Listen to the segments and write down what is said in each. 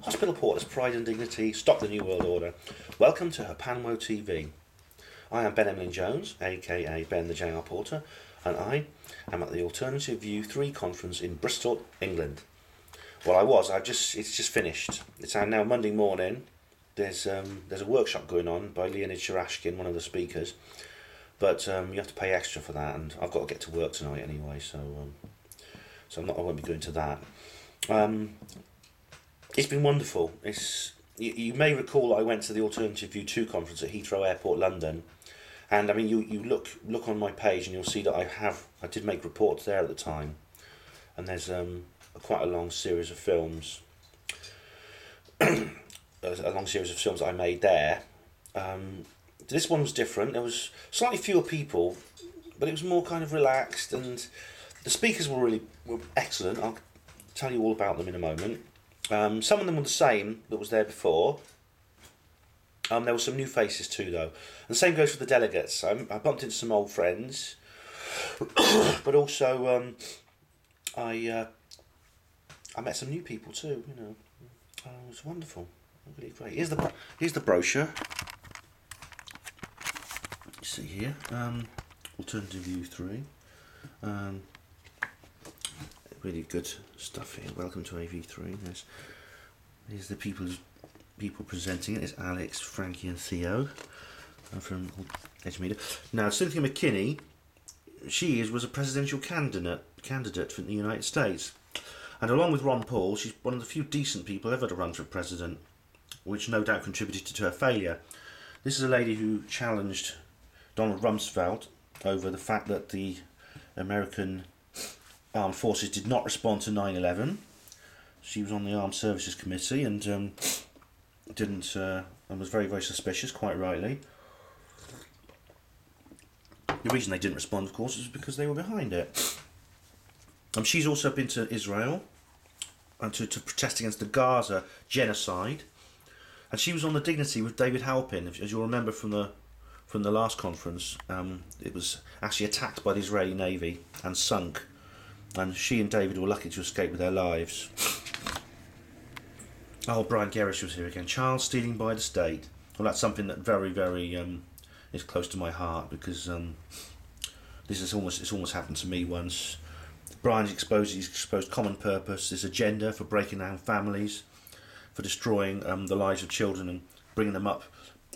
Hospital Porters, Pride and Dignity, Stop the New World Order. Welcome to HPANWO TV. I am Ben Emlyn Jones, aka Ben the JR Porter, and I am at the Alternative View 3 conference in Bristol, England. Well, it's just finished. It's now Monday morning. There's a workshop going on by Leonid Sharashkin, one of the speakers, but you have to pay extra for that, and I've got to get to work tonight anyway, so I won't be going to that. It's been wonderful. You may recall I went to the Alternative View 2 conference at Heathrow Airport, London, and I mean you look on my page and you'll see that I did make reports there at the time, and there's quite a long series of films. A long series of films that I made there. This one was different. There was slightly fewer people, but it was more kind of relaxed, and the speakers were excellent. I'll tell you all about them in a moment. Some of them were the same that was there before. There were some new faces too, though. And the same goes for the delegates. I bumped into some old friends, but also I met some new people too. You know, it was wonderful. Really great. Here's the brochure. You see here, Alternative View 3. Really good stuff here. Welcome to AV3. Here's the people presenting it. It's Alex, Frankie, and Theo from Edge Media. Now, Cynthia McKinney, was a presidential candidate for the United States, and along with Ron Paul, she's one of the few decent people ever to run for president, which no doubt contributed to her failure. This is a lady who challenged Donald Rumsfeld over the fact that the American Armed Forces did not respond to 9/11. She was on the Armed Services Committee and and was very, very suspicious, quite rightly. The reason they didn't respond, of course, is because they were behind it. She's also been to Israel and to protest against the Gaza genocide. And she was on the Dignity with David Halpin, as you'll remember from the last conference. It was actually attacked by the Israeli Navy and sunk, and she and David were lucky to escape with their lives. Oh, Brian Gerrish was here again. Child stealing by the state. Well, that's something that very, very is close to my heart, because it's almost happened to me once. Brian's exposed common purpose, this agenda for breaking down families, for destroying the lives of children and bringing them up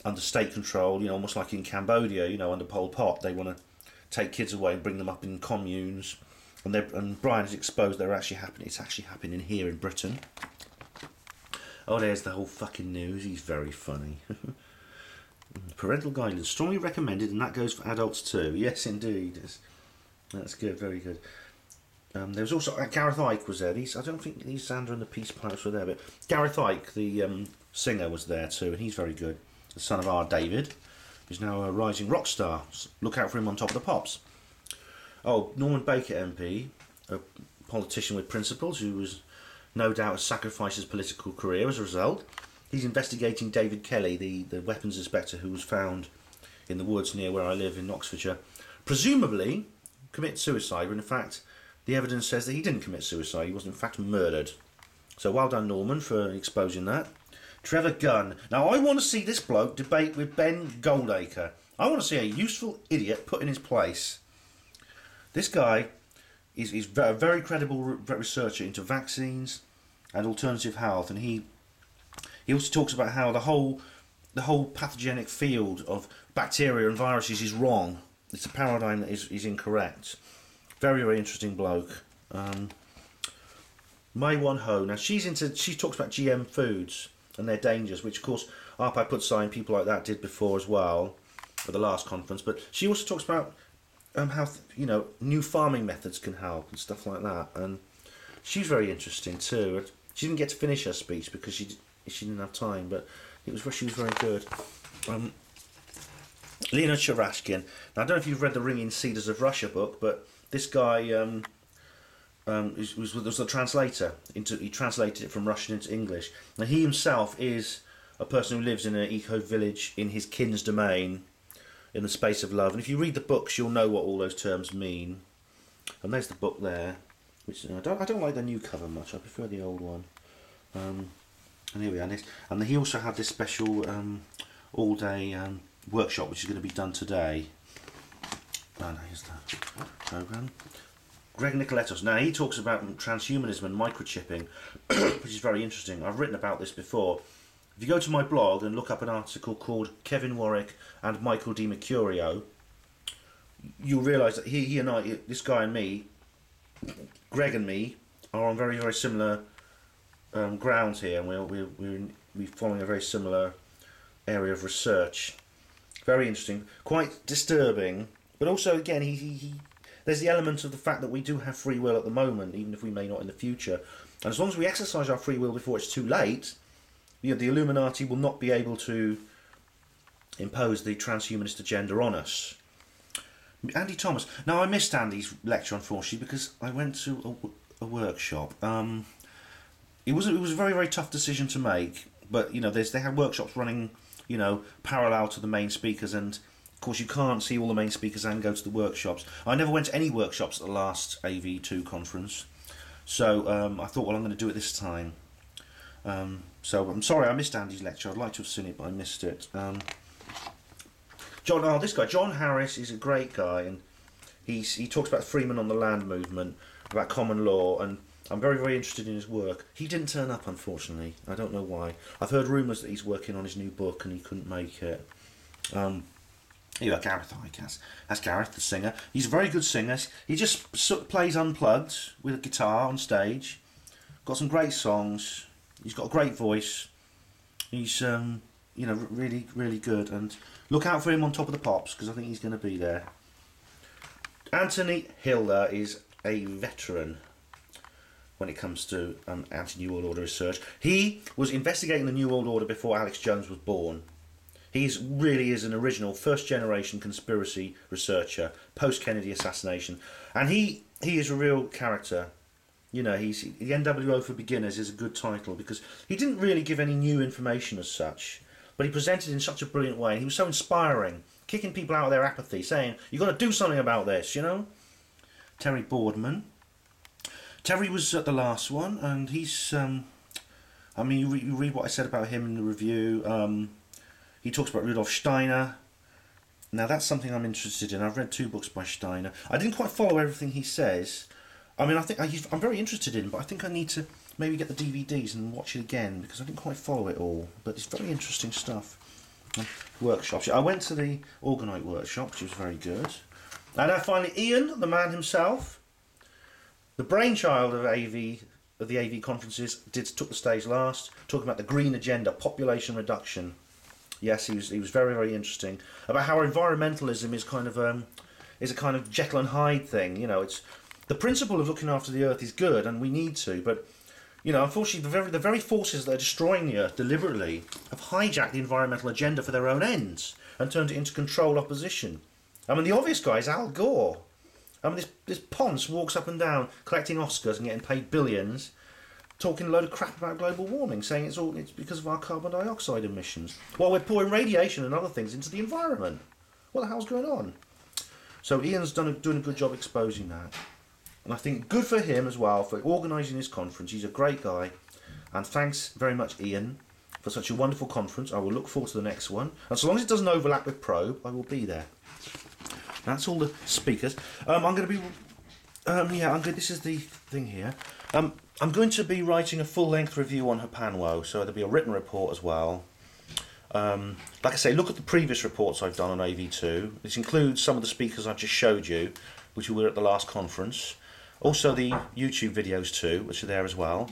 under state control, almost like in Cambodia, under Pol Pot. They want to take kids away and bring them up in communes. And Brian has exposed it's actually happening here in Britain. Oh, there's the whole fucking news. He's very funny. Parental guidance, strongly recommended, and that goes for adults too. Yes, indeed. That's good, very good. There was also Gareth Icke was there. I don't think these Sandra and the Peace Pirates were there, but Gareth Icke, the singer, was there too, and he's very good. The son of R. David, who's now a rising rock star. Look out for him on Top of the Pops. Oh, Norman Baker MP, a politician with principles, who was no doubt has sacrificed his political career as a result. He's investigating David Kelly, the weapons inspector who was found in the woods near where I live in Oxfordshire, presumably commit suicide, when in fact the evidence says that he didn't commit suicide. He was in fact murdered. So well done, Norman, for exposing that. Trevor Gunn. Now, I want to see this bloke debate with Ben Goldacre. I want to see a useful idiot put in his place. This guy is a very credible researcher into vaccines and alternative health, and he also talks about how the whole pathogenic field of bacteria and viruses is wrong. It's a paradigm that is incorrect. Very, very interesting bloke. Mai Wan Ho. Now she talks about GM foods and their dangers, which of course Arpai Putsai and people like that did before as well at the last conference. But she also talks about how new farming methods can help and stuff like that. And she's very interesting too. She didn't get to finish her speech because she didn't have time, but she was very good. Leonid Sharashkin. Now I don't know if you've read the Ringing Cedars of Russia book, but this guy was a translator. He translated it from Russian into English. Now he himself is a person who lives in an eco-village in his kin's domain, in the space of love. And if you read the books, you'll know what all those terms mean. And there's the book there, which I don't like the new cover much. I prefer the old one. And here we are. And he also had this special all-day workshop, which is going to be done today. Oh, no, here's the program. Greg Nicoletos. Now, he talks about transhumanism and microchipping, which is very interesting. I've written about this before. If you go to my blog and look up an article called Kevin Warwick and Michael Di Mercurio, you'll realise that he and I, this guy and me, Greg and me, are on very, very similar grounds here, and we're following a very similar area of research. Very interesting, quite disturbing, but also, again, there's the element of the fact that we do have free will at the moment, even if we may not in the future. And as long as we exercise our free will before it's too late, the Illuminati will not be able to impose the transhumanist agenda on us. Andy Thomas. Now, I missed Andy's lecture, unfortunately, because I went to a workshop. It was a very, very tough decision to make, but they had workshops running, parallel to the main speakers, and of course you can't see all the main speakers and go to the workshops. I never went to any workshops at the last AV2 conference, so I thought, well, I'm going to do it this time. So I'm sorry I missed Andy's lecture. I'd like to have seen it, but I missed it. This guy, John Harris, is a great guy, and he talks about Freeman on the land movement, about common law, and I'm very, very interested in his work. He didn't turn up, unfortunately. I don't know why. I've heard rumours that he's working on his new book and he couldn't make it. Gareth, I guess. That's Gareth, the singer. He's a very good singer. He just plays unplugged with a guitar on stage. Got some great songs. He's got a great voice. He's, really, really good. And look out for him on Top of the Pops, because I think he's going to be there. Anthony Hilda is a veteran when it comes to anti-New World Order research. He was investigating the New World Order before Alex Jones was born. He really is an original first-generation conspiracy researcher, post-Kennedy assassination. And he is a real character. He's the NWO for Beginners is a good title, because he didn't really give any new information as such, but he presented in such a brilliant way. And he was so inspiring, kicking people out of their apathy, saying, you've got to do something about this, Terry Boardman. Terry was at the last one, and he's, you read what I said about him in the review. He talks about Rudolf Steiner. Now, that's something I'm interested in. I've read 2 books by Steiner. I didn't quite follow everything he says. I'm very interested in him, but I think I need to maybe get the DVDs and watch it again, because I didn't quite follow it all. But it's very interesting stuff. Workshops. I went to the Orgonite workshop, which was very good. And now finally, Ian, the man himself, the brainchild of the AV conferences, took the stage last, talking about the green agenda, population reduction. Yes, he was very, very interesting about how environmentalism is a kind of Jekyll and Hyde thing. It's the principle of looking after the earth is good, and we need to, but unfortunately, the very forces that are destroying the earth deliberately have hijacked the environmental agenda for their own ends and turned it into controlled opposition. The obvious guy is Al Gore. This Ponce walks up and down collecting Oscars and getting paid billions, talking a load of crap about global warming, saying it's because of our carbon dioxide emissions, while we're pouring radiation and other things into the environment. What the hell's going on? So Ian's doing a good job exposing that. And I think good for him as well for organising this conference. He's a great guy. And thanks very much, Ian, for such a wonderful conference. I will look forward to the next one. And so long as it doesn't overlap with Probe, I will be there. That's all the speakers. I'm going to be... this is the thing here. I'm going to be writing a full-length review on HPANWO, so there'll be a written report as well. Like I say, look at the previous reports I've done on AV2. This includes some of the speakers I've just showed you, which were at the last conference. Also the YouTube videos too, which are there as well.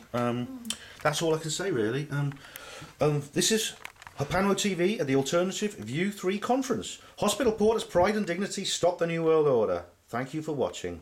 That's all I can say, really. This is HPANWO TV at the Alternative View 3 conference. Hospital Porters Pride and Dignity Stop the New World Order. Thank you for watching.